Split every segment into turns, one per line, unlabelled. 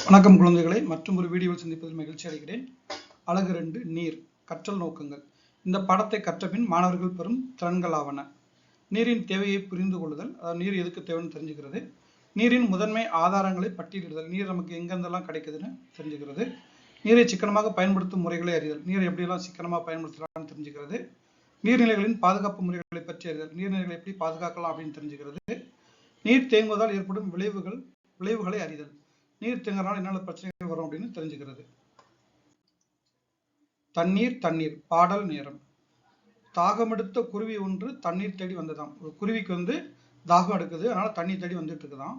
வணக்கம் குழந்தைகளை, மற்றும் ஒரு வீடியோவில் சந்திப்பதில் மகிழ்ச்சி அடைகிறேன். அழகு 2 நீர் கற்றல் நோக்கங்கள். இந்த பாடத்தை கற்றபின் மாணவர்கள் பெறும் திறன்கள் ஆவன. நீரின் தேவையை புரிந்து கொள்ளுதல், நீர் எதுக்கு தேவைன்னு தெரிஞ்சுக்கிறது. நீரின் முதன்மை ஆதாரங்களை பட்டியலிடுதல், நீர் நமக்கு எங்கெந்தெல்லாம் கிடைக்குதுன்னு தெரிஞ்சுக்கிறது. நீரை சிக்கனமாக பயன்படுத்தும் முறைகளை அறிதல், நீரை எப்படியெல்லாம் சிக்கனமாக பயன்படுத்தலாம்னு தெரிஞ்சுக்கிறது. நீர்நிலைகளின் பாதுகாப்பு முறைகளை பற்றி அறிதல், நீர்நிலைகளை எப்படி பாதுகாக்கலாம் அப்படின்னு தெரிஞ்சுக்கிறது. நீர் தேங்குவதால் ஏற்படும் விளைவுகளை அறிதல், நீர் தேங்குறதுனால என்னென்ன பிரச்சனைகள் வரும் அப்படின்னு தெரிஞ்சுக்கிறது. தண்ணீர் பாடல் நேரம். தாகமெடுத்த குருவி ஒன்று தண்ணீர் தேடி வந்ததாம். ஒரு குருவிக்கு தாகம் எடுக்குது, அதனால தண்ணீர் தேடி வந்துட்டு இருக்குதாம்.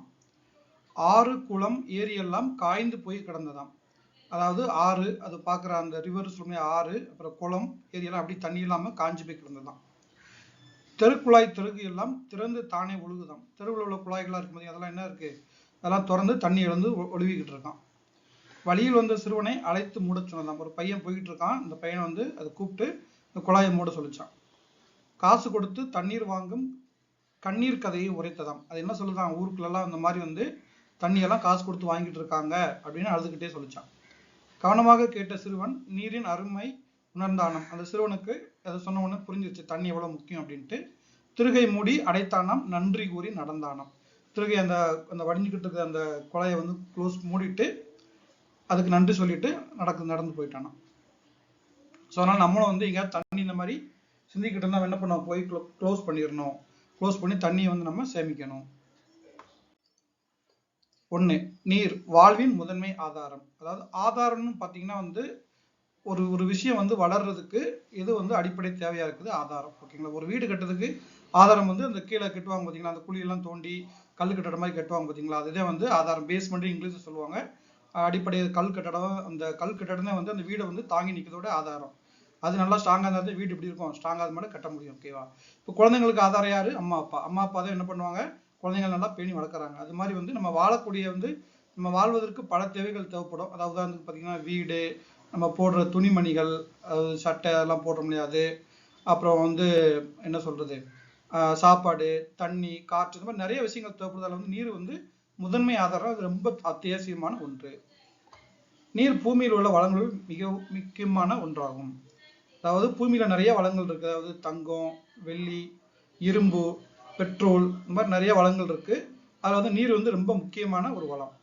ஆறு குளம் ஏரி எல்லாம் காய்ந்து போய் கிடந்ததாம். அதாவது ஆறு, அது பார்க்குற அந்த ரிவர் சொல்லுமே ஆறு, அப்புறம் குளம் ஏரியெல்லாம் அப்படி தண்ணி இல்லாமல் காஞ்சி போய் கிடந்ததாம். தெருக்குழாய் தெருகு எல்லாம் திறந்து தானே ஒழுகுதாம். தெருவில் உள்ள குழாய்களாக இருக்கும்போது அதெல்லாம் என்ன இருக்கு, அதெல்லாம் திறந்து தண்ணி எழுந்து ஒழுவிக்கிட்டு இருக்கான். வழியில் வந்த சிறுவனை அழைத்து மூட சொன்னதாம். ஒரு பையன் போய்கிட்டு இருக்கான், இந்த பையனை அதை கூப்பிட்டு இந்த குழாயை மூட சொல்லிச்சான். காசு கொடுத்து தண்ணீர் வாங்கும் கண்ணீர் கதையை உரைத்ததாம். அது என்ன சொல்லுதான், ஊருக்குள்ளெல்லாம் இந்த மாதிரி தண்ணியெல்லாம் காசு கொடுத்து வாங்கிட்டு இருக்காங்க அப்படின்னு அழுதுகிட்டே சொல்லிச்சான். கவனமாக கேட்ட சிறுவன் நீரின் அருமை உணர்ந்தானாம். அந்த சிறுவனுக்கு அதை சொன்ன உடனே புரிஞ்சிருச்சு தண்ணி எவ்வளவு முக்கியம் அப்படின்ட்டு. திருகை மூடி அடைத்தானாம், நன்றி கூறி நடந்தானாம். திருகை அந்த வடிஞ்சுக்கிட்டு இருக்க அந்த குழாயை க்ளோஸ் மூடிட்டு அதுக்கு நன்றி சொல்லிட்டு நடந்து போயிட்டானா. ஸோ அதனால நம்மளும் எங்கேயாவது தண்ணி இந்த மாதிரி சிந்திக்கிட்டு இருந்தால் என்ன பண்ண போய் க்ளோஸ் பண்ணிடணும். க்ளோஸ் பண்ணி தண்ணியை நம்ம சேமிக்கணும். 1. நீர் வாழ்வின் முதன்மை ஆதாரம். அதாவது ஆதாரம்னு பார்த்தீங்கன்னா ஒரு விஷயம் வளர்றதுக்கு எது அடிப்படை தேவையா இருக்குது, ஆதாரம். ஓகேங்களா. ஒரு வீடு கட்டுறதுக்கு ஆதாரம் அந்த கீழே கட்டுவாங்க பார்த்தீங்களா, அந்த குழியெல்லாம் தோண்டி கல் கட்டட மாதிரி கட்டுவாங்க பார்த்தீங்களா, அதுதான் ஆதாரம். பேஸ்மெண்ட் இங்கிலீஷ் சொல்லுவாங்க. அடிப்படை கல் கட்டடம். அந்த கல் கட்டடம் தான் அந்த வீடை தாங்கி நிற்கிறதோட ஆதாரம். அது நல்லா ஸ்ட்ராங்காக இருந்தால் வீடு எப்படி இருக்கும், ஸ்ட்ராங்காக அது மாதிரி கட்ட முடியும். ஓகேவா. இப்போ குழந்தைங்களுக்கு ஆதாரம் யாரு, அம்மா அப்பா தான் என்ன பண்ணுவாங்க, குழந்தைங்க நல்லா பேணி வளர்க்குறாங்க. அது மாதிரி நம்ம வாழக்கூடிய நம்ம வாழ்வதற்கு பல தேவைகள் தேவைப்படும். அதாவது உதாரணத்துக்கு பார்த்தீங்கன்னா வீடு, நம்ம போடுற துணிமணிகள், சட்டை அதெல்லாம் போட முடியாது. அப்புறம் என்ன சொல்றது, சாப்பாடு, தண்ணி, காற்று, இந்த மாதிரி நிறைய விஷயங்கள் தேவைப்படுது. அதில் நீர் முதன்மை ஆதாரம். அது ரொம்ப அத்தியாவசியமான ஒன்று. நீர் பூமியில் உள்ள வளங்களுள் மிக முக்கியமான ஒன்றாகும். அதாவது பூமியில நிறைய வளங்கள் இருக்கு. அதாவது தங்கம், வெள்ளி, இரும்பு, பெட்ரோல், இந்த மாதிரி நிறைய வளங்கள் இருக்கு. அதில் நீர் ரொம்ப முக்கியமான ஒரு வளம்.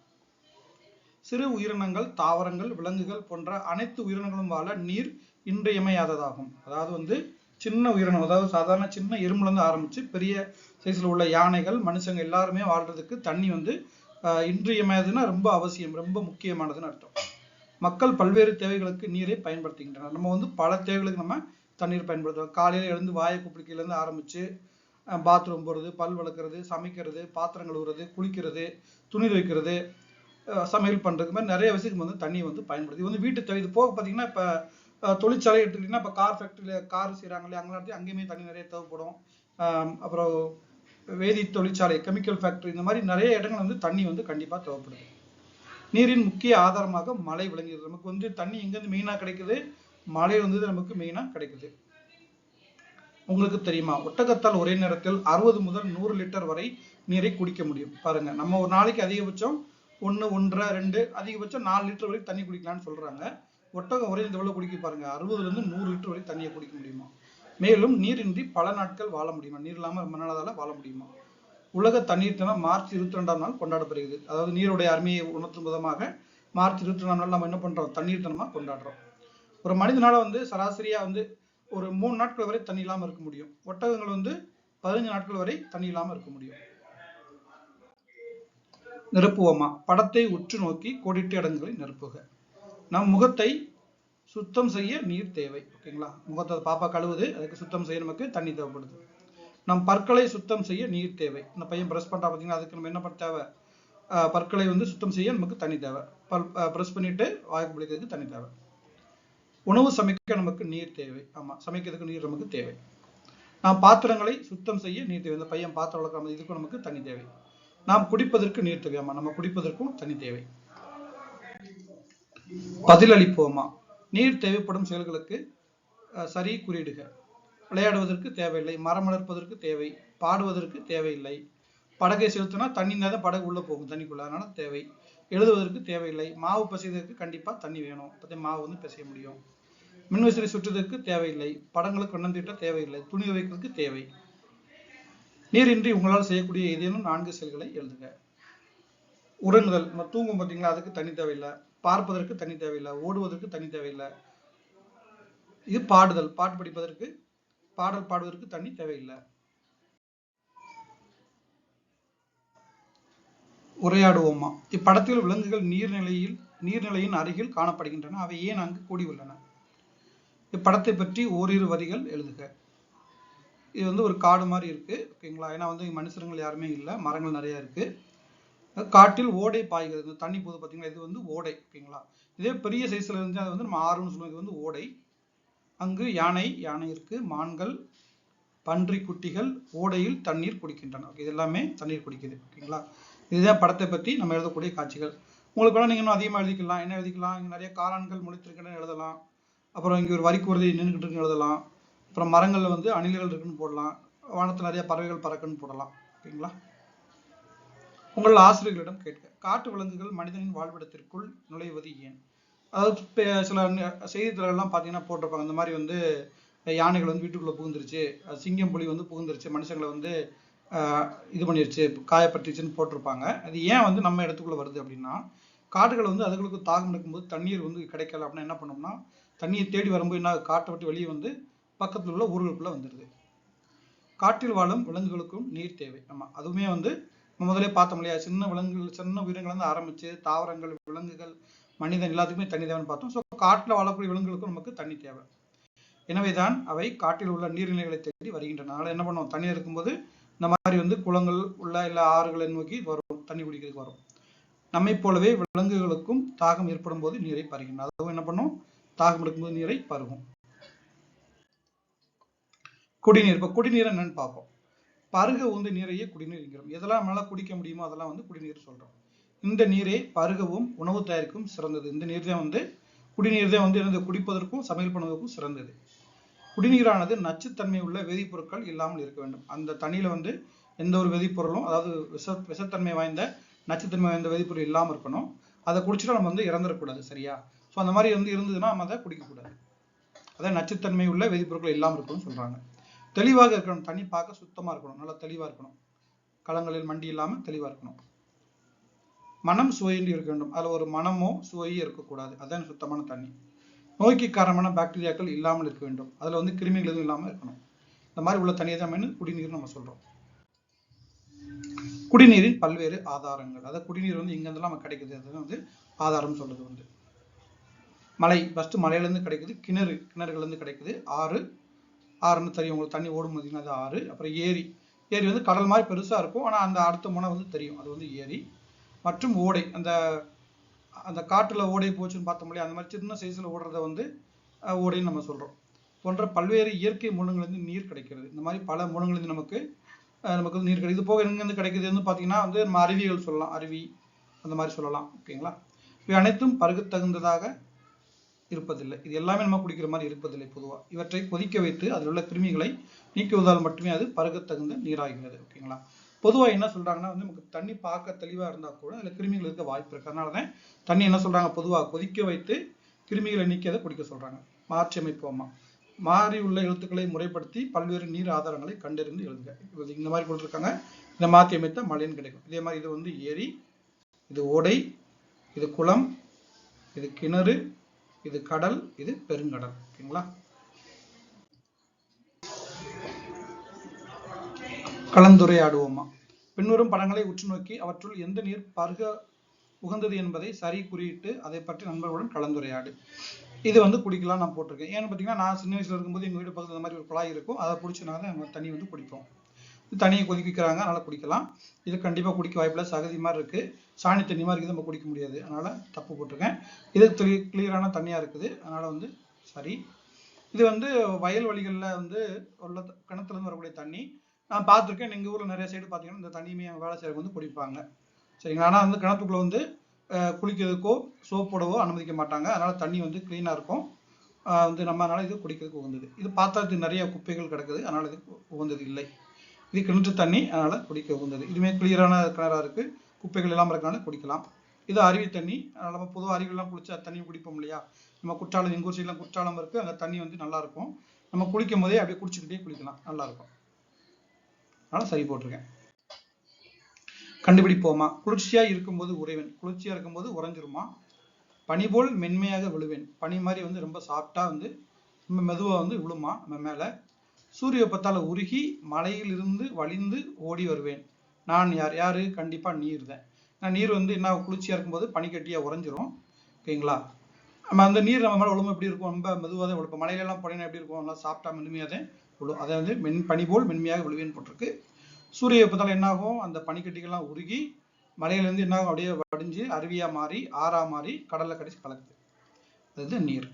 சிறு உயிரினங்கள், தாவரங்கள், விலங்குகள் போன்ற அனைத்து உயிரினங்களும் வாழ நீர் இன்றியமையாததாகும். அதாவது சின்ன உயிரினம், அதாவது சாதாரண சின்ன எறும்புல இருந்து ஆரம்பிச்சு பெரிய சைஸ்ல உள்ள யானைகள், மனுஷங்க எல்லாருமே வாழ்றதுக்கு தண்ணி இன்றியமையாதுன்னா ரொம்ப அவசியம், ரொம்ப முக்கியமானதுன்னு அர்த்தம். மக்கள் பல்வேறு தேவைகளுக்கு நீரை பயன்படுத்துகின்றனர். நம்ம பல தேவைகளுக்கு நம்ம தண்ணீர் பயன்படுத்துறோம். காலையில எழுந்து வாயை குப்பிடிக்கையில இருந்து ஆரம்பிச்சு பாத்ரூம் போறது, பல் வளர்க்குறது, சமைக்கிறது, பாத்திரங்கள் கழுவுறது, குளிக்கிறது, துணி துவைக்கிறது, சமையல் பண்றதுக்கு மாதிரி நிறைய விஷயத்துக்கு தண்ணி பயன்படுது. வீட்டு தேவை. இது போக பார்த்தீங்கன்னா இப்போ தொழிற்சாலை எடுத்துக்கிட்டீங்கன்னா இப்போ கார் ஃபேக்டரியில கார் செய்கிறாங்களே, அங்கேயுமே தண்ணி நிறைய தேவைப்படும். அப்புறம் வேதி தொழிற்சாலை, கெமிக்கல் ஃபேக்டரி, இந்த மாதிரி நிறைய இடங்கள் தண்ணி கண்டிப்பாக தேவைப்படுது. நீரின் முக்கிய ஆதாரமாக மழை விளங்குகிறது. நமக்கு தண்ணி எங்கேருந்து மெயினாக கிடைக்குது, மழையிலிருந்து நமக்கு மெயினாக கிடைக்குது. உங்களுக்கு தெரியுமா, ஒட்டகத்தால் ஒரே நேரத்தில் 60 முதல் 100 லிட்டர் வரை நீரை குடிக்க முடியும். பாருங்க, நம்ம ஒரு நாளைக்கு அதிகபட்சம் 1, 1.5, 2, அதிகபட்சம் 4 லிட்டர் வரை தண்ணி குடிக்கலாம்னு சொல்றாங்க. ஒட்டகம் ஒரே இந்த எவ்வளவு குடிக்க பாருங்க, 60 லிருந்து 100 லிட்டர் வரை தண்ணியை குடிக்க முடியுமா. மேலும் நீரின்றி பல நாட்கள் வாழ முடியுமா, நீர் இல்லாம ரொம்ப நாளால வாழ முடியுமா. உலக தண்ணீர் தினம் மார்ச் 22ஆம் நாள் கொண்டாடப்படுகிறது. அதாவது நீருடைய அருமையை உணர்த்தும் விதமாக மார்ச் 22ஆம் நாள் நம்ம என்ன பண்றோம், தண்ணீர் தினமா கொண்டாடுறோம். ஒரு மனிதனால சராசரியா ஒரு 3 நாட்கள் வரை தண்ணி இல்லாம இருக்க முடியும். ஒட்டகங்கள் 15 நாட்கள் வரை தண்ணி இல்லாம இருக்க முடியும். நிரப்புவோமா. படத்தை உற்று நோக்கி கோடிட்ட இடங்களை நிரப்புக. நம் முகத்தை சுத்தம் செய்ய நீர் தேவை. ஓகேங்களா. முகத்தை பாப்பா கழுவுது, அதுக்கு சுத்தம் செய்ய நமக்கு தண்ணி தேவைப்படுது. நம் பற்களை சுத்தம் செய்ய நீர் தேவை. இந்த பையன் பிரஷ் பண்றா பார்த்தீங்கன்னா, அதுக்கு நம்ம என்ன பண்ண தேவை, பற்களை சுத்தம் செய்ய நமக்கு தண்ணி தேவை. பிரஷ் பண்ணிட்டு வாய்க்கு பிடிக்கிறதுக்கு தண்ணி தேவை. உணவு சமைக்க நமக்கு நீர் தேவை. ஆமா, சமைக்கிறதுக்கு நீர் நமக்கு தேவை. நாம் பாத்திரங்களை சுத்தம் செய்ய நீர் தேவை. இந்த பையன் பாத்திரம் வளர்க்காம, இதுக்கும் நமக்கு தண்ணி தேவை. நாம் குடிப்பதற்கு நீர் தேவை. ஆமா, நம்ம குடிப்பதற்கும் தண்ணி தேவை. பதிலளிப்போமா. நீர் தேவைப்படும் செயல்களுக்கு சரி குறியிடுக. விளையாடுவதற்கு தேவையில்லை, மரம் வளர்ப்பதற்கு தேவை, பாடுவதற்கு தேவையில்லை, படகை செலுத்தினா தண்ணி தான் படகு உள்ள போகும் தண்ணிக்குள்ள, அதனால தேவை. எழுதுவதற்கு தேவையில்லை. மாவு பிசைவதற்கு கண்டிப்பா தண்ணி வேணும், அப்போ மாவு வந்து பிசைய முடியும். மின்விசிறி சுற்றுவதற்கு தேவையில்லை. படங்களுக்கு வண்ணம் தீட்ட தேவையில்லை. துணி துவைக்கிறதுக்கு தேவை. நீரின்றி உங்களால் செய்யக்கூடிய ஏதேனும் 4 செயல்களை எழுதுக. உறங்குதல், நம்ம தூங்கும் பார்த்தீங்களா, அதுக்கு தண்ணி தேவையில்லை. பார்ப்பதற்கு தண்ணி தேவையில்லை. ஓடுவதற்கு தண்ணி தேவையில்லை. இது பாடுதல், பாட்டு படிப்பதற்கு, பாடல் பாடுவதற்கு தண்ணி தேவையில்லை. உரையாடுவோமா. இப்படத்தில் விலங்குகள் நீர்நிலையின் அருகில் காணப்படுகின்றன. அவை ஏன் அங்கு கூடி உள்ளன? இப்படத்தை பற்றி ஓரிரு வரிகள் எழுதுக. இது வந்து ஒரு காடு மாதிரி இருக்கு, ஓகேங்களா. ஏன்னா வந்து மனுஷர்கள் யாருமே இல்லை, மரங்கள் நிறைய இருக்கு. காட்டில் ஓடை பாய்கிறது, தண்ணி போது பார்த்தீங்களா, இது வந்து ஓடை, ஓகேங்களா. இதே பெரிய சைஸ்ல இருந்து அது வந்து நம்ம ஆறுன்னு சொல்லுவோம், இது வந்து ஓடை. அங்கு யானை இருக்கு, மான்கள், பன்றி குட்டிகள் ஓடையில் தண்ணீர் குடிக்கின்றன. இது எல்லாமே தண்ணீர் குடிக்குது, ஓகேங்களா. இதுதான் படத்தை பற்றி நம்ம எழுதக்கூடிய காட்சிகள். உங்களுக்கு வேணா நீங்க இன்னும் அதிகமாக எழுதிக்கலாம். என்ன எழுதிக்கலாம், இங்கே நிறைய காளான்கள் முளைத்திருக்குன்னு எழுதலாம். அப்புறம் இங்கே ஒரு வரிக்கு வருது நின்றுக்கிட்டு இருக்குன்னு எழுதலாம். அப்புறம் மரங்களில் வந்து அணில்கள் இருக்குன்னு போடலாம். வானத்தில் நிறைய பறவைகள் பறக்குன்னு போடலாம், ஓகேங்களா. உங்கள் ஆசிரியர்களிடம் கேட்க. காட்டு விலங்குகள் மனிதனின் வாழ்விடத்திற்குள் நுழைவது ஏன்? அதாவது சில செய்தித்தாளெல்லாம் பார்த்தீங்கன்னா போட்டிருப்பாங்க, இந்த மாதிரி வந்து யானைகள் வந்து வீட்டுக்குள்ளே புகுந்துருச்சு, சிங்கம் புலி வந்து புகுந்துருச்சு, மனுஷங்களை வந்து இது பண்ணிருச்சு, காயப்பட்டுச்சுன்னு போட்டிருப்பாங்க. அது ஏன் வந்து நம்ம இடத்துக்குள்ள வருது அப்படின்னா, காடுகள் வந்து அதுகளுக்கு தாகம் எடுக்கும்போது தண்ணீர் வந்து கிடைக்கல அப்படின்னா என்ன பண்ணோம்னா, தண்ணியை தேடி வரும்போது என்ன, காட்டை விட்டு வெளியே வந்து பக்கத்தில் உள்ள ஊர்களுக்குள்ள வந்துடுது. காட்டில் வாழும் விலங்குகளுக்கும் நீர் தேவை. ஆமா, அதுவுமே வந்து முதலே பார்த்தோம் இல்லையா, சின்ன விலங்குகள், சின்ன உயிரினங்கள் வந்து ஆரம்பிச்சு தாவரங்கள், விலங்குகள், மனிதன் எல்லாத்துக்குமே தண்ணி தேவைன்னு பார்த்தோம். ஸோ காட்டில் வாழக்கூடிய விலங்குகளுக்கும் நமக்கு தண்ணி தேவை. எனவேதான் அவை காட்டில் உள்ள நீர்நிலைகளை தேடி வருகின்றன. அதனால என்ன பண்ணுவோம், தண்ணி இருக்கும்போது இந்த மாதிரி வந்து குளங்கள் உள்ள இல்ல ஆறுகளை நோக்கி வரும், தண்ணி குடிக்கிறதுக்கு வரும். நம்மை போலவே விலங்குகளுக்கும் தாகம் ஏற்படும் போது நீரை பருகின்றன. அதுவும் என்ன பண்ணும், தாகம் எடுக்கும்போது நீரை பருகும். குடிநீர். இப்போ குடிநீர் என்னன்னு பார்ப்போம். பருக உந்த நீரையே குடிநீர் என்கிறோம். எதெல்லாம் நம்மளால குடிக்க முடியுமோ அதெல்லாம் வந்து குடிநீர் சொல்றோம். இந்த நீரை பருகவும் உணவு தயாரிக்கும் சிறந்தது. இந்த நீர் தான் வந்து குடிநீர் தான் வந்து எனது குடிப்பதற்கும் சமையல் பண்ணுவதற்கும் சிறந்தது. குடிநீரானது நச்சுத்தன்மை உள்ள வேதிப்பொருட்கள் இல்லாமல் இருக்க வேண்டும். அந்த தண்ணியில வந்து எந்த ஒரு வேதிப்பொருளும், அதாவது விஷத்தன்மை வாய்ந்த, நச்சுத்தன்மை வாய்ந்த வேதிப்பொருள் இல்லாமல் இருக்கணும். அதை குடிச்சுட்டு நம்ம வந்து இறந்துடக்கூடாது, சரியா. ஸோ அந்த மாதிரி வந்து இருந்ததுன்னா நம்ம அதை குடிக்கக்கூடாது. அதான் நச்சுத்தன்மை உள்ள வேதிப்பொருட்கள் இல்லாமல் இருக்கணும்னு சொல்றாங்க. தெளிவாக இருக்கணும், தண்ணி பார்க்க சுத்தமா இருக்கணும், நல்லா தெளிவா இருக்கணும், களங்களில் மண்டி இல்லாம தெளிவா இருக்கணும். மனம் சுவையின்றி இருக்க வேண்டும். அதுல ஒரு மனமோ சுவையோ இருக்கக்கூடாது, அதான் சுத்தமான தண்ணி. நோய்க்கு காரணமான பாக்டீரியாக்கள் இல்லாமல் இருக்க வேண்டும். அதுல வந்து கிருமிகள் எதுவும் இல்லாமல் இருக்கணும். இந்த மாதிரி உள்ள தண்ணியை தான் குடிநீர் நம்ம சொல்றோம். குடிநீரின் பல்வேறு ஆதாரங்கள். அதாவது குடிநீர் வந்து இங்க இருந்தெல்லாம் நமக்கு கிடைக்குது, அது வந்து ஆதாரம் சொல்றது வந்து மலை. ஃபர்ஸ்ட் மலையில இருந்து கிடைக்குது, கிணறுகள் இருந்து கிடைக்குது, ஆறுன்னு தெரியும் உங்களுக்கு, தண்ணி ஓடும் பார்த்தீங்கன்னா அது ஆறு. அப்புறம் ஏரி வந்து கடல் மாதிரி பெருசா இருக்கும், ஆனா அந்த அடுத்த முனை வந்து தெரியும், அது வந்து ஏரி. மற்றும் ஓடை, அந்த காட்டுல ஓடை போச்சுன்னு பார்த்தோம் இல்லையா, அந்த மாதிரி சின்ன சைஸ்ல ஓடுறத வந்து ஓடைன்னு நம்ம சொல்றோம். போன்ற பல்வேறு இயற்கை மூலங்களிலிருந்து நீர் கிடைக்கிறது. இந்த மாதிரி பல மூலங்களிலிருந்து நமக்கு வந்து நீர் கிடைக்குது. போக எங்கிருந்து கிடைக்குது வந்து பார்த்தீங்கன்னா வந்து நம்ம அருவிகள் சொல்லலாம், அருவி அந்த மாதிரி சொல்லலாம், ஓகேங்களா. இவை அனைத்தும் பருக தகுந்ததாக இருப்பதில்லை. இது எல்லாமே நம்ம குடிக்கிற மாதிரி இருப்பதில்லை. பொதுவாக இவற்றை கொதிக்க வைத்து அதில் உள்ள கிருமிகளை நீக்குவதால் மட்டுமே அது பருக தகுந்த நீராகிறது, ஓகேங்களா. பொதுவாக என்ன சொல்றாங்கன்னா வந்து நமக்கு தண்ணி பார்க்க தெளிவாக இருந்தால் கூட அதில் கிருமிகள் இருக்க வாய்ப்பு இருக்கு. அதனால தான் தண்ணி என்ன சொல்றாங்க, பொதுவாக கொதிக்க வைத்து கிருமிகளை நீக்கியதை குடிக்க சொல்றாங்க. மாற்றி அமைப்போமா. மாறி உள்ள எழுத்துக்களை முறைப்படுத்தி பல்வேறு நீர் ஆதாரங்களை கண்டறிந்து எழுதுக. இந்த மாதிரி கொடுத்துருக்காங்க, இதை மாற்றி அமைத்த மழைன்னு கிடைக்கும். இதே மாதிரி இது வந்து ஏரி, இது ஓடை, இது குளம், இது கிணறு, இது கடல், இது பெருங்கடல், ஓகேங்களா. கலந்துரையாடுவோமா. பின்வரும் படங்களை உற்று நோக்கி அவற்றுள் எந்த நீர் பருக உகந்தது என்பதை சரி குறியிட்டு அதை பற்றி நண்பர்களுடன் கலந்துரையாடு. இது வந்து குடிக்கலாம் நான் போட்டிருக்கேன். ஏன்னு பார்த்தீங்கன்னா, நான் சின்ன வயசுல இருக்கும்போது எங்கள் வீடு பக்கத்தில் இந்த மாதிரி ஒரு குழாய் இருக்கும், அதை பிடிச்சனால நம்ம தண்ணி வந்து குடிப்போம். தண்ணியை கொதிக்கிறாங்க, அதனால குடிக்கலாம். இது கண்டிப்பாக குடிக்க வாய்ப்பில்லை, சகதி மாதிரி இருக்கு, சாணி தண்ணி மாதிரி இருக்குது, நம்ம குடிக்க முடியாது, அதனால தப்பு போட்டிருக்கேன். இது கிளியரான தண்ணியாக இருக்குது, அதனால வந்து சரி. இது வந்து வயல்வெளிகளில் வந்து உள்ள கிணத்துலேருந்து வரக்கூடிய தண்ணி நான் பார்த்துருக்கேன். எங்கள் ஊரில் நிறைய சைடு பார்த்தீங்கன்னா இந்த தண்ணியுமே வேலை செய்யறவங்க வந்து குடிப்பாங்க, சரிங்களா. ஆனால் வந்து கிணத்துக்குள்ள வந்து குளிக்கிறதுக்கோ சோப் போடவோ அனுமதிக்க மாட்டாங்க. அதனால தண்ணி வந்து கிளீனாக இருக்கும், வந்து நம்ம அதனால இது குடிக்கிறதுக்கு உகந்தது. இது பார்த்தா இது நிறைய குப்பைகள் கிடக்குது, அதனால இது உகந்தது இல்லை. இது கிணற்று தண்ணி, அதனால குடிக்க உகந்தது. இதுமே கிளியரான கிணறா இருக்கு, குப்பைகள் எல்லாம் இருக்கனால குடிக்கலாம். இது அருவி தண்ணி, நம்ம பொதுவாக அருவிலாம் குளிச்சா தண்ணி குடிப்போம் இல்லையா, நம்ம குற்றாலம், எங்கள் ஊர் சைட்லாம் குற்றாலம் இருக்கு, அங்கே தண்ணி வந்து நல்லா இருக்கும். நம்ம குளிக்கும் போதே அப்படியே குடிச்சுக்கிட்டே குளிக்கலாம், நல்லா இருக்கும். அதனால சரி போட்டிருக்கேன். கண்டுபிடிப்போமா. குளிர்ச்சியா இருக்கும்போது உறைவேன், குளிர்ச்சியா இருக்கும்போது உறைஞ்சிருமா. பனி போல் மென்மையாக விழுவேன், பனி மாதிரி வந்து ரொம்ப சாஃப்டா வந்து ரொம்ப மெதுவா வந்து விழுமா நம்ம மேல. சூரிய வெப்பத்தால் உருகி மலையிலிருந்து வழிந்து ஓடி வருவேன். நான் யார்? யாரு? கண்டிப்பா நீர் தான். நீர் வந்து என்ன, குளிர்ச்சியா இருக்கும்போது பனிக்கட்டியா உறைஞ்சிரும். ஓகேங்களா. நம்ம அந்த நீர் நம்ம மேலே விழும் எப்படி இருக்கும், ரொம்ப மெதுவாக தான் விழுப்போம். மலையிலெல்லாம் போனீங்கன்னா எப்படி இருக்கும், நல்லா சாப்பிட்டா மென்மையாக தான் விழும். அதை வந்து பனி போல் மென்மையாக விழுவேன்னு போட்டிருக்கு. சூரிய வெப்பத்தால் என்ன ஆகும், அந்த பனிக்கட்டிகள்லாம் உருகி மலையிலேருந்து என்ன ஆகும், அப்படியே வடிஞ்சு அருவியா மாறி ஆறா மாறி கடல்ல கடைசி கலக்குது. அது நீர்.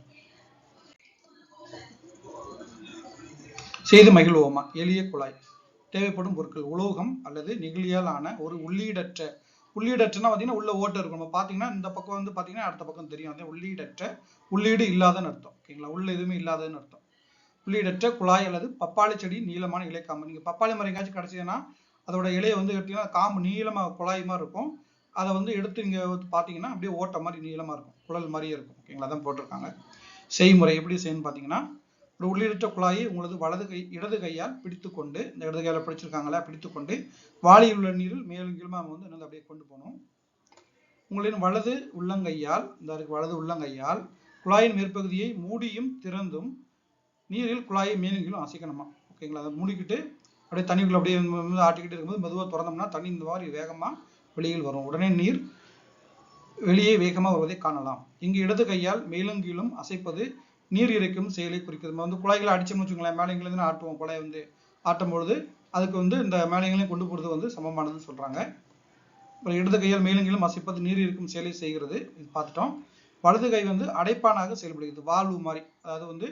செய்து மகிழ்வோமா. எளிய குழாய். தேவைப்படும் பொருட்கள் உலோகம் அல்லது நெகிழியால் ஆன ஒரு உள்ளீடற்ற, உள்ளீடற்றனா பார்த்தீங்கன்னா உள்ள ஓட்டை இருக்கும். நம்ம பார்த்தீங்கன்னா இந்த பக்கம் வந்து பார்த்தீங்கன்னா அடுத்த பக்கம் தெரியும். அதே உள்ளீடற்ற, உள்ளீடு இல்லாதன்னு அர்த்தம். ஓகேங்களா, உள்ள எதுவுமே இல்லாதன்னு அர்த்தம். உள்ளீடற்ற குழாய் அல்லது பப்பாளி செடி நீளமான இலைக்காம்பு. நீங்கள் பப்பாளி மரம் எங்காச்சும் கிடச்சிதுன்னா அதோட இலையை வந்து கட்டிங்கன்னா காம்பு நீளமாக குழாய் மாதிரி இருக்கும். அதை வந்து எடுத்து இங்கே வந்து பார்த்தீங்கன்னா அப்படியே ஓட்ட மாதிரி நீளமாக இருக்கும், குழல் மாதிரியே இருக்கும். ஓகேங்களா, தான் போட்டிருக்காங்க. செய்முறை எப்படி செய்யணும்னு பார்த்தீங்கன்னா, ஒரு உள்ளீடற்ற குழாயை உங்களது இடது கையால் பிடித்துக்கொண்டு, இந்த இடது கையால் பிடிச்சிருக்காங்களா, பிடித்துக்கொண்டு வாளியில் உள்ள நீரில் மேலும் கீழுமா வந்து என்னது அப்படியே கொண்டு போகணும். உங்களின் வலது உள்ளங்கையால், இந்த வலது உள்ளங்கையால் குழாயின் மேற்பகுதியை மூடியும் திறந்தும் நீரில் குழாயை மேலும் கீழும் அசைக்கணுமா. ஓகேங்களா, அதை மூடிக்கிட்டு அப்படியே தண்ணிக்குள்ள அப்படியே ஆட்டிக்கிட்டு இருக்கும்போது மெதுவாக திறந்தோம்னா தண்ணி இந்த மாதிரி வேகமாக வெளியில் வரும். உடனே நீர் வெளியே வேகமாக வருவதை காணலாம். இங்கு இடது கையால் மேலும் கீழும் அசைப்பது நீர் இறைக்கும் செயலை குறிக்கிறது. நம்ம வந்து குழாய்களை அடிச்சோம்னு வச்சுக்கோங்களேன், மேலேங்கிலிருந்து ஆட்டுவோம், குழாயை வந்து ஆட்டும் பொழுது அதுக்கு வந்து இந்த மேலேங்களையும் கொண்டு போகிறது வந்து சமமானதுன்னு சொல்றாங்க. இடது கையால் மேலும் கீழும் அசைப்பது நீர் இருக்கும் செயலை செய்கிறது, இது பார்த்துட்டோம். வலது கை வந்து அடைப்பானாக செயல்படுகிறது, வால்வு மாதிரி. அதாவது வந்து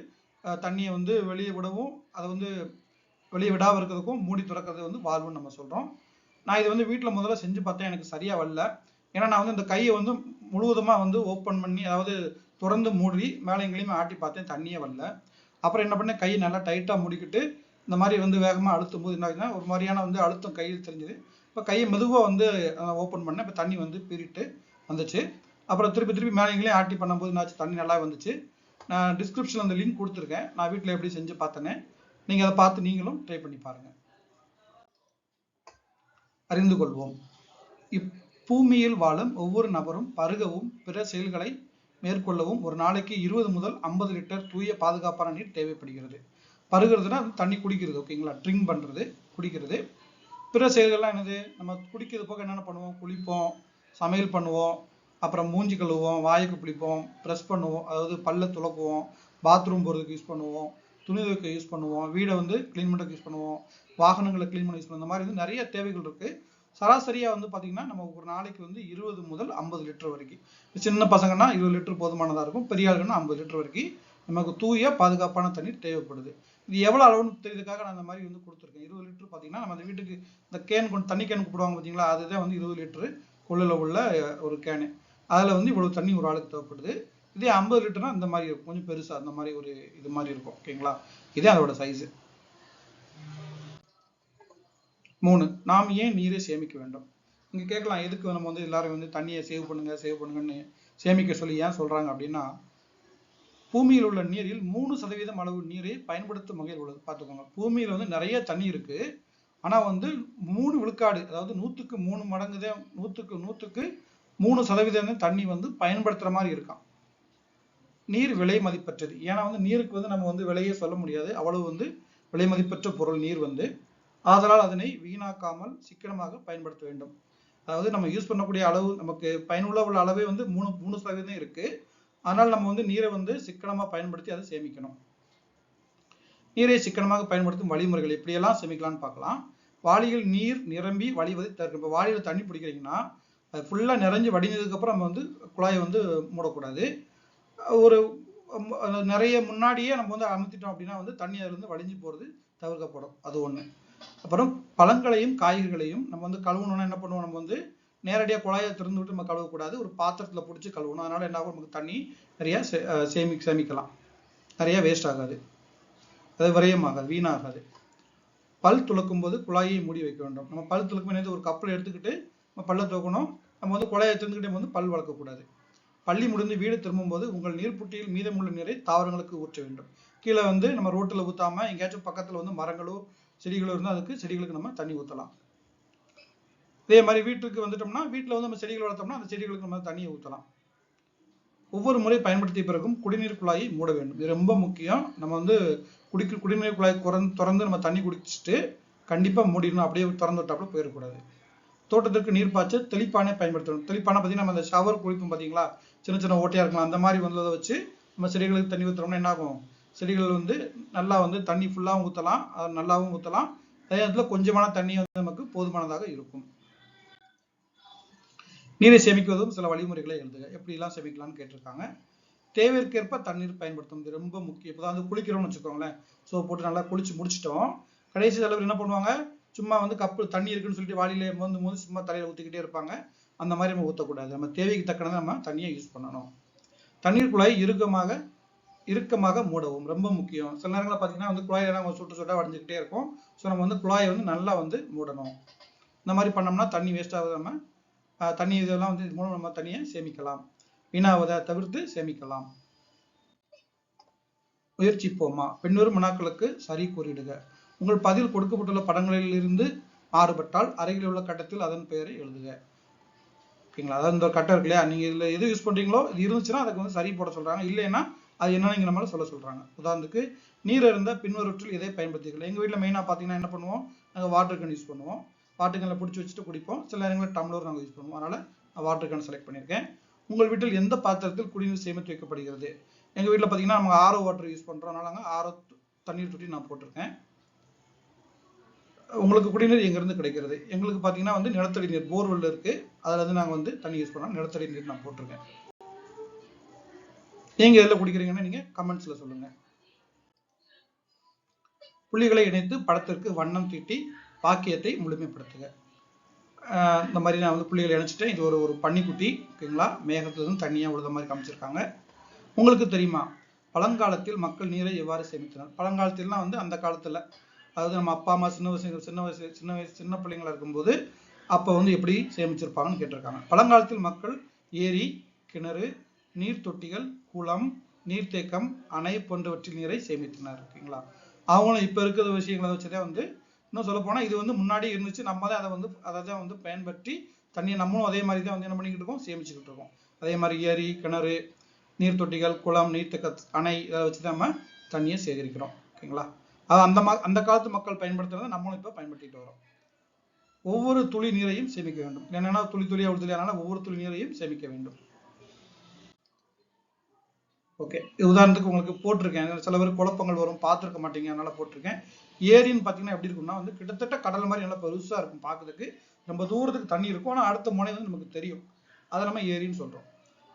தண்ணியை வந்து வெளியே விடவும் அதை வந்து வெளியே விடாமல் இருக்கிறதுக்கும் மூடி திறக்கிறது வந்து வால்வுன்னு நம்ம சொல்றோம். நான் இதை வந்து வீட்டில் முதல்ல செஞ்சு பார்த்தேன், எனக்கு சரியா வரல. ஏன்னா நான் வந்து இந்த கையை வந்து முழுவதுமா வந்து ஓப்பன் பண்ணி, அதாவது திறந்து மூடி மேலே எங்கேயுமே ஆட்டி பார்த்தேன், தண்ணியே வரல. அப்புறம் என்ன பண்ணேன், கையை நல்லா டைட்டா மூடிக்கிட்டு இந்த மாதிரி வந்து வேகமாக அழுத்தும் போது என்ன ஆகுதுன்னா ஒரு மாதிரியான வந்து அழுத்தம் கையில் தெரிஞ்சுது. இப்போ கையை மெதுவாக வந்து ஓப்பன் பண்ணேன், இப்போ தண்ணி வந்து பீறிட்டு வந்துச்சு. அப்புறம் திருப்பி மேலே எங்கேயும் ஆட்டி பண்ணும்போது என்னாச்சு, தண்ணி நல்லா வந்துச்சு. நான் டிஸ்கிரிப்ஷனில் அந்த லிங்க் கொடுத்துருக்கேன், நான் வீட்டில் எப்படி செஞ்சு பார்த்தேன்னு, நீங்கள் அதை பார்த்து நீங்களும் ட்ரை பண்ணி பாருங்கள். அறிந்து கொள்வோம். இப்பூமியில் வாழும் ஒவ்வொரு நபரும் பருகவும் பிற செயல்களை மேற்கொள்ளவும் ஒரு நாளைக்கு 20 முதல் 50 லிட்டர் தூய பாதுகாப்பான நீர் தேவைப்படுகிறது. பருகிறதுனா தண்ணி குடிக்கிறது. ஓகேங்களா, ட்ரிங்க் பண்ணுறது, குடிக்கிறது. பிற செயல்கள்லாம் என்னது, நம்ம குடிக்கிறது போக என்னென்ன பண்ணுவோம், குளிப்போம், சமையல் பண்ணுவோம், அப்புறம் மூஞ்சி கழுவுவோம், வாய்க்கு குளிப்போம், ப்ரெஷ் பண்ணுவோம், அதாவது பல்ல துளக்குவோம், பாத்ரூம் போகிறதுக்கு யூஸ் பண்ணுவோம், துணி துவைக்க யூஸ் பண்ணுவோம், வீடை வந்து க்ளீன் பண்ணுறதுக்கு யூஸ் பண்ணுவோம், வாகனங்களை க்ளீன் பண்ண யூஸ் பண்ணுவோம். இந்த மாதிரி வந்து நிறைய தேவைகள் இருக்குது. சராசரியாக வந்து பார்த்தீங்கன்னா நம்ம ஒரு நாளைக்கு வந்து 20 முதல் 50 லிட்டர் வரைக்கும், சின்ன பசங்கன்னா 20 லிட்டர் போதுமானதாக இருக்கும், பெரிய ஆளுங்கன்னா 50 லிட்டர் வரைக்கும் நமக்கு தூய பாதுகாப்பான தண்ணீர் தேவைப்படுது. இது எவ்வளோ அளவுன்னு தெரியுதுக்காக நான் அந்த மாதிரி வந்து கொடுத்துருக்கேன். 20 லிட்டர் பார்த்தீங்கன்னா நம்ம அந்த வீட்டுக்கு இந்த கேன் கொண்டு தண்ணி கேன் கூப்பிடுவாங்க பார்த்தீங்களா, அதுதான் வந்து 20 லிட்டரு கொள்ளில் உள்ள ஒரு கேனு. அதில் வந்து இவ்வளோ தண்ணி ஒரு ஆளுக்கு தேவைப்படுது. இதே 50 லிட்டர்னா இந்த மாதிரி இருக்கும், கொஞ்சம் பெருசாக அந்த மாதிரி ஒரு இது மாதிரி இருக்கும். ஓகேங்களா, இதே அதோட சைஸு. 3, நாம் ஏன் நீரை சேமிக்க வேண்டும். இங்கே கேட்கலாம், எதுக்கு நம்ம வந்து எல்லாரும் வந்து தண்ணியை சேவ் பண்ணுங்கன்னு சேமிக்க சொல்லி ஏன் சொல்கிறாங்க அப்படின்னா, பூமியில் உள்ள நீரில் 3% அளவு நீரை பயன்படுத்தும் வகையில் உள்ளது. பார்த்துக்கோங்க, பூமியில் வந்து நிறைய தண்ணி இருக்குது, ஆனால் வந்து 3 விழுக்காடு, அதாவது 100க்கு 3 மடங்கு தான், 100க்கு 3% தண்ணி வந்து பயன்படுத்துகிற மாதிரி இருக்கான். நீர் விலை மதிப்பற்றது. ஏன்னா வந்து நீருக்கு வந்து நம்ம வந்து விலையே சொல்ல முடியாது, அவ்வளவு வந்து விலை மதிப்பற்ற பொருள் நீர் வந்து. ஆதலால் அதனை வீணாக்காமல் சிக்கனமாக பயன்படுத்த வேண்டும். அதாவது நம்ம யூஸ் பண்ணக்கூடிய அளவு, நமக்கு பயனுள்ள உள்ள அளவே வந்து 3% இருக்கு. அதனால் நம்ம வந்து நீரை வந்து சிக்கனமாக பயன்படுத்தி அதை சேமிக்கணும். நீரை சிக்கனமாக பயன்படுத்தும் வழிமுறைகள் எப்படியெல்லாம் சேமிக்கலாம்னு பார்க்கலாம். வாளியில் நீர் நிரம்பி வழிவதை தவிர்க்கணும். இப்போ வாளியில் தண்ணி பிடிக்கிறீங்கன்னா அது ஃபுல்லாக நிறைஞ்சு வடிஞ்சதுக்கப்புறம் நம்ம வந்து குழாயை வந்து மூடக்கூடாது. ஒரு நிறைய முன்னாடியே நம்ம வந்து அமுத்திட்டோம் அப்படின்னா வந்து தண்ணி அதிலிருந்து வடிஞ்சு போகிறது தவிர்க்கப்படும். அது ஒன்று. அப்புறம் பழங்களையும் காய்கறிகளையும் நம்ம வந்து கழுவணும்னா என்ன பண்ணுவோம், நம்ம வந்து நேரடியாக குழாயை திறந்து விட்டு நம்ம கழுவக்கூடாது, ஒரு பாத்திரத்தில் பிடிச்சி கழுவணும். அதனால என்ன ஆகும், நமக்கு தண்ணி நிறையா சேமிக்கலாம், நிறைய வேஸ்ட் ஆகாது, அது விரயமாகாது, வீணாகாது. பல் துலக்கும் போது குழாயை மூடி வைக்க வேண்டும். நம்ம பல் துலக்கும் ஒரு கப்பில் எடுத்துக்கிட்டு நம்ம பல்ல துலக்கணும். நம்ம வந்து குழாயை திறந்துக்கிட்டே வந்து பல் வளர்க்கக்கூடாது. பள்ளி முடிந்து வீடு திரும்பும் போது உங்கள் நீர்ப்புட்டியில் மீதமுள்ள நீரை தாவரங்களுக்கு ஊற்ற வேண்டும். கீழே வந்து நம்ம ரோட்டில் ஊற்றாம எங்கேயாச்சும் பக்கத்தில் வந்து மரங்களோ செடிகளோ இருந்தால் அதுக்கு செடிகளுக்கு நம்ம தண்ணி ஊற்றலாம். இதே மாதிரி வீட்டுக்கு வந்துட்டோம்னா வீட்டில் வந்து நம்ம செடிகள் வளர்த்தோம்னா அந்த செடிகளுக்கு நம்ம தண்ணியை ஊற்றலாம். ஒவ்வொரு முறை பயன்படுத்திய பிறகும் குடிநீர் குழாயை மூட வேண்டும். இது ரொம்ப முக்கியம். நம்ம வந்து குடிநீர் குழாய் திறந்து நம்ம தண்ணி குடிச்சிட்டு கண்டிப்பா மூடிடணும். அப்படியே திறந்து விட்டாப்புல போயிடக்கூடாது. தோட்டத்திற்கு நீர் பாய்ச்ச தெளிப்பானை பயன்படுத்தணும். தெளிப்பானை பார்த்தீங்கன்னா நம்ம அந்த ஷவர் குளிப்போம் பார்த்தீங்களா, சின்ன சின்ன ஓட்டையா இருக்கலாம், அந்த மாதிரி வந்ததை வச்சு நம்ம செடிகளுக்கு தண்ணி ஊற்றுறோம்னா என்ன ஆகும், செடிகள் வந்து நல்லா வந்து தண்ணி ஃபுல்லாகவும் ஊற்றலாம், அது நல்லாவும் ஊற்றலாம். அதே நேரத்தில் கொஞ்சமான தண்ணி வந்து நமக்கு போதுமானதாக இருக்கும். நீரை சேமிக்குவதும் சில வழிமுறைகளை எழுதுக. எப்படிலாம் சேமிக்கலாம்னு கேட்டிருக்காங்க. தேவைக்கேற்ப தண்ணீர் பயன்படுத்தும். இது ரொம்ப முக்கியம். இப்போ வந்து குளிக்கிறோம்னு வச்சுக்கோங்களேன், சோப் போட்டு நல்லா குளிச்சு முடிச்சிட்டோம். கடைசி தலைவர் என்ன பண்ணுவாங்க, சும்மா வந்து கப்பு தண்ணி இருக்குன்னு சொல்லிட்டு வாளியில மோந்து சும்மா தலையில ஊற்றிக்கிட்டே இருப்பாங்க. அந்த மாதிரி நம்ம ஊற்றக்கூடாது. நம்ம தேவைக்கு தக்கனதை நம்ம தண்ணியை யூஸ் பண்ணணும். தண்ணீர் குழாய் இறுக்கமாக மூடவும் ரொம்ப முக்கியம். சில நேரங்களில் பார்த்தீங்கன்னா வந்து குழாயெல்லாம் சுட்டா வடிஞ்சுக்கிட்டே இருக்கும். ஸோ நம்ம வந்து குழாயை வந்து நல்லா வந்து மூடணும். இந்த மாதிரி பண்ணோம்னா தண்ணி வேஸ்ட் ஆகாம தண்ணி இதெல்லாம் வந்து இது மூலம் நம்ம தண்ணியை சேமிக்கலாம். வீணாவதை தவிர்த்து சேமிக்கலாம். முயற்சிப்போமா. பின்வரும் வினாக்களுக்கு சரி கூறிடுக. உங்கள் பதில் கொடுக்கப்பட்டுள்ள படங்களில் இருந்து மாறுபட்டால் அருகில் உள்ள கட்டத்தில் அதன் பெயரை எழுதுக. ஓகேங்களா, அதாவது இந்த கட்டம் இருக்கு இல்லையா, நீங்க இதுல எது யூஸ் பண்றீங்களோ இது இருந்துச்சுன்னா அதுக்கு வந்து சரி போட சொல்றாங்க, இல்லைன்னா அது என்னன்னு நம்மளால சொல்ல சொல்றாங்க. உதாரணத்துக்கு நீர் இருந்த பின்வருவற்றில் எதை பயன்படுத்திக்கலாம். எங்க வீட்டில் மெயினாக பார்த்தீங்கன்னா என்ன பண்ணுவோம், நாங்கள் வாட்டர் கேன் யூஸ் பண்ணுவோம். வாட்டர் கேனில் பிடிச்சி வச்சுட்டு குடிப்போம். சில நேரங்களில் டம்ளர் நாங்கள் யூஸ் பண்ணுவோம். அதனால நான் வாட்டர் கேன் செலக்ட் பண்ணியிருக்கேன். உங்கள் வீட்டில் எந்த பாத்திரத்தில் குடிநீர் சேமித்து வைக்கப்படுகிறது. எங்கள் வீட்டில் பார்த்தீங்கன்னா நம்ம ஆரோ வாட்டர் யூஸ் பண்ணுறோம். அதனால நாங்கள் ஆரோ தண்ணீர் தொட்டி நான் போட்டிருக்கேன். உங்களுக்கு குடிநீர் எங்கேருந்து கிடைக்கிறது. எங்களுக்கு பார்த்தீங்கன்னா வந்து நிலத்தடி நீர் போர்வெல் இருக்கு, அதில் வந்து நாங்கள் வந்து தண்ணி யூஸ் பண்ணோம். நிலத்தடி நீர் நான் போட்டிருக்கேன். நீங்க எதில் குடிக்கிறீங்கன்னு நீங்க கமெண்ட்ஸ்ல சொல்லுங்க. புள்ளிகளை இணைத்து படத்திற்கு வண்ணம் தீட்டி வாக்கியத்தை முழுமைப்படுத்துக. இந்த மாதிரி நான் வந்து புள்ளிகளை இணைச்சிட்டேன். இது ஒரு பன்னிக்குட்டி, ஓகேங்களா, மேகத்துல இருந்து தண்ணியா உழுத மாதிரி காமிச்சிருக்காங்க. உங்களுக்கு தெரியுமா பழங்காலத்தில் மக்கள் நீரை எவ்வாறு சேமித்தனர். பழங்காலத்தில்னா வந்து அந்த காலத்துல, அதாவது நம்ம அப்பா அம்மா சின்ன பிள்ளைங்களா இருக்கும்போது அப்போ வந்து எப்படி சேமிச்சிருப்பாங்கன்னு கேட்டிருக்காங்க. பழங்காலத்தில் மக்கள் ஏரி, கிணறு, நீர் தொட்டிகள், குளம், நீர்த்தேக்கம், அணை போன்றவற்றில் நீரை சேமித்தனர். ஓகேங்களா, அவங்களும் இப்போ இருக்கிற விஷயங்களை வச்சுதான் வந்து இன்னும் சொல்ல போனால் இது வந்து முன்னாடி இருந்துச்சு. நம்ம தான் அதை தான் வந்து பயன்படுத்தி தண்ணியை நம்மளும் அதே மாதிரி தான் வந்து என்ன பண்ணிக்கிட்டு இருக்கோம், சேமிச்சுக்கிட்டு இருக்கோம். அதே மாதிரி ஏரி, கிணறு, நீர் தொட்டிகள், குளம், நீர்த்தேக்க, அணை இதை வச்சு தான் நம்ம தண்ணியை சேகரிக்கிறோம். ஓகேங்களா, அது அந்த காலத்து மக்கள் பயன்படுத்துறதை நம்மளும் இப்போ பயன்படுத்திட்டு வரோம். ஒவ்வொரு துளி நீரையும் சேமிக்க வேண்டும். என்னன்னா துளி துளியா உழுதுல, அதனால ஒவ்வொரு துளி நீரையும் சேமிக்க வேண்டும். ஓகே, உதாரணத்துக்கு உங்களுக்கு போட்டிருக்கேன். சில பேர் குழப்பங்கள் வரும், பார்த்துருக்க மாட்டீங்க, அதனால போட்டிருக்கேன். ஏரின்னு பார்த்தீங்கன்னா எப்படி இருக்கும்னா வந்து கிட்டத்தட்ட கடல் மாதிரி நல்லா பெருசாக இருக்கும் பார்க்கறதுக்கு. ரொம்ப தூரத்துக்கு தண்ணி இருக்கும், ஆனால் அடுத்த முனை வந்து நமக்கு தெரியும். அதை நம்ம ஏரின்னு சொல்கிறோம்.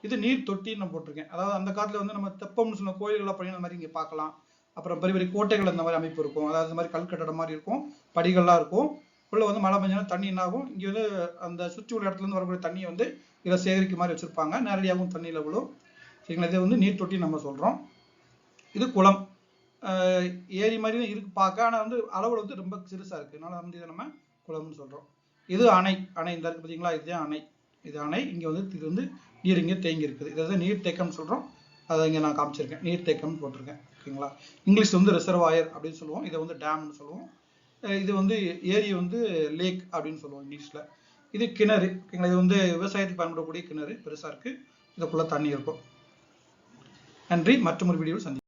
இது நீர் தொட்டின்னு நான் போட்டிருக்கேன். அதாவது அந்த காலத்தில் வந்து நம்ம தெப்பம்னு சொன்ன கோயில்களை பண்ணி அந்த மாதிரி இங்கே பார்க்கலாம். அப்புறம் பெரிய பெரிய கோட்டைகள் அந்த மாதிரி அமைப்பு இருக்கும். அதாவது இந்த மாதிரி கல் கட்டடம் மாதிரி இருக்கும், படிகள்லாம் இருக்கும். உள்ள வந்து மழை பெஞ்சா தண்ணி என்ன ஆகும், இங்கே வந்து அந்த சுற்றி உள்ள இடத்துல இருந்து வரக்கூடிய தண்ணியை வந்து இதில் சேகரிக்க மாதிரி வச்சிருப்பாங்க. நேரடியாகவும் தண்ணியில் விழும். சரிங்களா, இதை வந்து நீர் தொட்டி நம்ம சொல்கிறோம். இது குளம், ஏரி மாதிரி தான் இருக்கு பார்க்க, ஆனால் வந்து அளவில் வந்து ரொம்ப சிறுசாக இருக்குது. அதனால வந்து இதை நம்ம குளம்னு சொல்கிறோம். இது அணை. இந்த இருக்கு பார்த்தீங்களா, இதுதான் அணை. இது அணை. இங்கே வந்து இது வந்து நீர் இங்கே தேங்கி இருக்குது. இதை வந்து நீர் தேக்கம்னு சொல்கிறோம். அதை இங்கே நான் காமிச்சிருக்கேன், நீர் தேக்கம்னு போட்டிருக்கேன். ஓகேங்களா, இங்கிலீஷ் வந்து ரிசர்வாயர் அப்படின்னு சொல்லுவோம். இதை வந்து டேம்னு சொல்லுவோம். இது வந்து ஏரி வந்து லேக் அப்படின்னு சொல்லுவோம் இங்கிலீஷில். இது கிணறு. ஓகேங்களா, இது வந்து விவசாயத்துக்கு பயன்படக்கூடிய கிணறு, பெருசாக இருக்குது. இதுக்குள்ளே தண்ணி இருக்கும். நன்றி. மற்றொரு வீடியோவில் சந்திப்போம்.